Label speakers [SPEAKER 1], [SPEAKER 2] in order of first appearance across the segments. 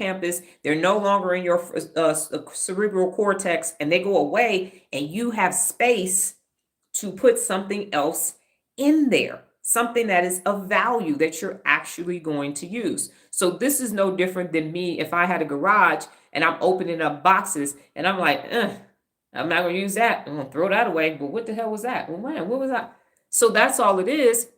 [SPEAKER 1] hippocampus, they're no longer in your cerebral cortex, and they go away, and you have space to put something else in there, something that is of value that you're actually going to use. So this is no different than me if I had a garage and I'm opening up boxes and I'm like, I'm not going to use that. I'm going to throw that away. But what the hell was that? Well, man, what was that? So that's all it is.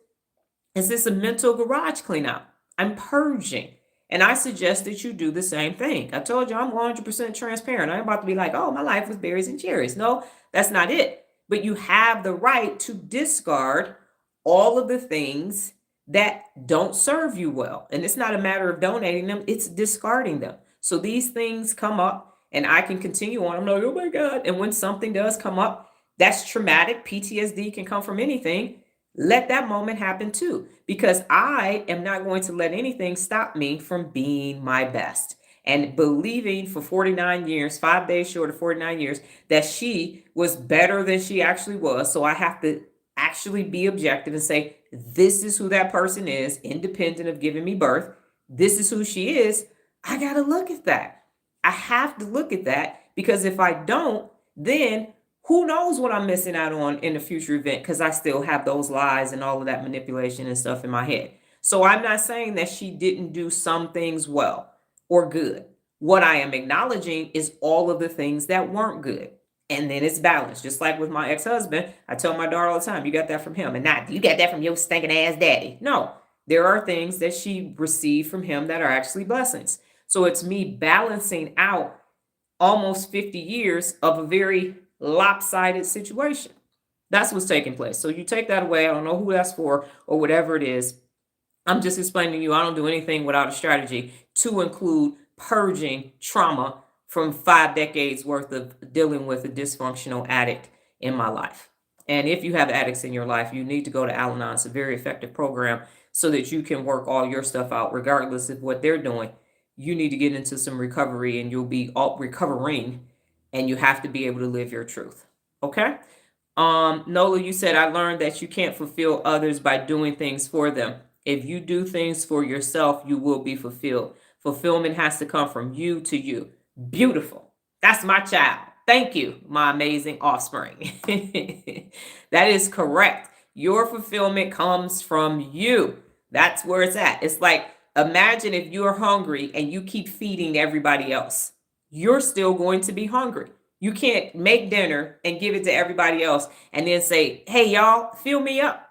[SPEAKER 1] Is this a mental garage clean out? I'm purging. And I suggest that you do the same thing. I told you I'm 100% transparent. I'm about to be like, oh, my life was berries and cherries. No, that's not it. But you have the right to discard all of the things that don't serve you well. And it's not a matter of donating them, it's discarding them. So these things come up and I can continue on. I'm like, oh my God. And when something does come up, that's traumatic. PTSD can come from anything. Let that moment happen too, because I am not going to let anything stop me from being my best and believing for 49 years, 5 days short of 49 years, that she was better than she actually was. So I have to actually be objective and say, this is who that person is, independent of giving me birth. This is who she is. I got to look at that. I have to look at that, because if I don't, then who knows what I'm missing out on in a future event, because I still have those lies and all of that manipulation and stuff in my head. So I'm not saying that she didn't do some things well or good. What I am acknowledging is all of the things that weren't good. And then it's balanced. Just like with my ex-husband, I tell my daughter all the time, you got that from him, and not you got that from your stinking ass daddy. No, there are things that she received from him that are actually blessings. So it's me balancing out almost 50 years of a very lopsided situation. That's what's taking place. So you take that away. I don't know who that's for or whatever it is. I'm just explaining to you, I don't do anything without a strategy to include purging trauma from 5 decades worth of dealing with a dysfunctional addict in my life. And if you have addicts in your life, you need to go to Al-Anon. It's a very effective program so that you can work all your stuff out, regardless of what they're doing. You need to get into some recovery, and you'll be all recovering, and you have to be able to live your truth. Okay? Nola, you said, I learned that you can't fulfill others by doing things for them. If you do things for yourself, you will be fulfilled. Fulfillment has to come from you to you. Beautiful. That's my child. Thank you, my amazing offspring. That is correct. Your fulfillment comes from you. That's where it's at. It's like, imagine if you're hungry and you keep feeding everybody else. You're still going to be hungry. You can't make dinner and give it to everybody else and then say, hey, y'all, fill me up.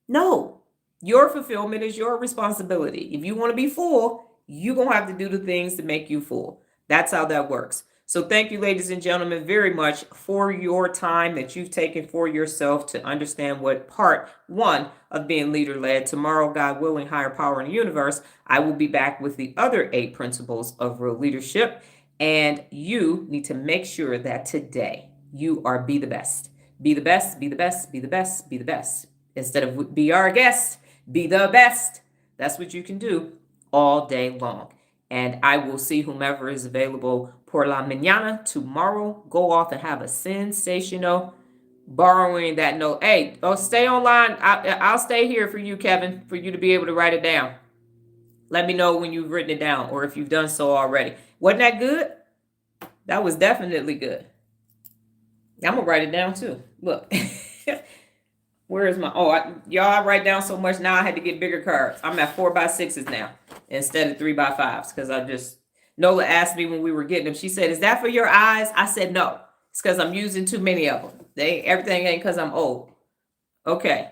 [SPEAKER 1] No, your fulfillment is your responsibility. If you want to be full, you're going to have to do the things to make you full. That's how that works. So thank you, ladies and gentlemen, very much for your time that you've taken for yourself to understand what part one of being leader-led. Tomorrow, God willing, higher power in the universe, I will be back with the other 8 principles of real leadership. And you need to make sure that today you are be the best. Be the best, be the best, be the best, be the best. Instead of be our guest, be the best. That's what you can do all day long. And I will see whomever is available por la mañana tomorrow. Go off and have a sensational borrowing that note. Hey, stay online. I'll stay here for you, Kevin, for you to be able to write it down. Let me know when you've written it down or if you've done so already. Wasn't that good? That was definitely good. I'm going to write it down too. Look. Where is my, y'all, I write down so much now I had to get bigger cards. I'm at 4x6s now instead of 3x5s because Nola asked me when we were getting them. She said, is that for your eyes? I said, no. It's because I'm using too many of them. Everything ain't because I'm old. Okay.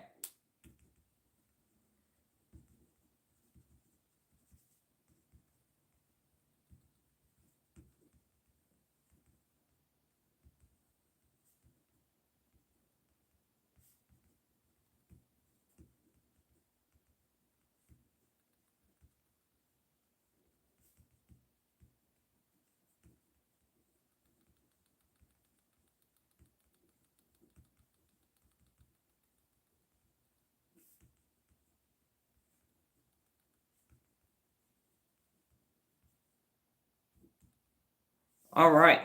[SPEAKER 1] All right.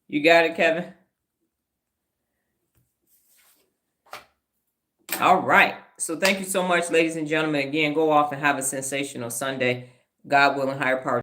[SPEAKER 1] You got it, Kevin? All right. So thank you so much, ladies and gentlemen. Again, go off and have a sensational Sunday. God willing, higher power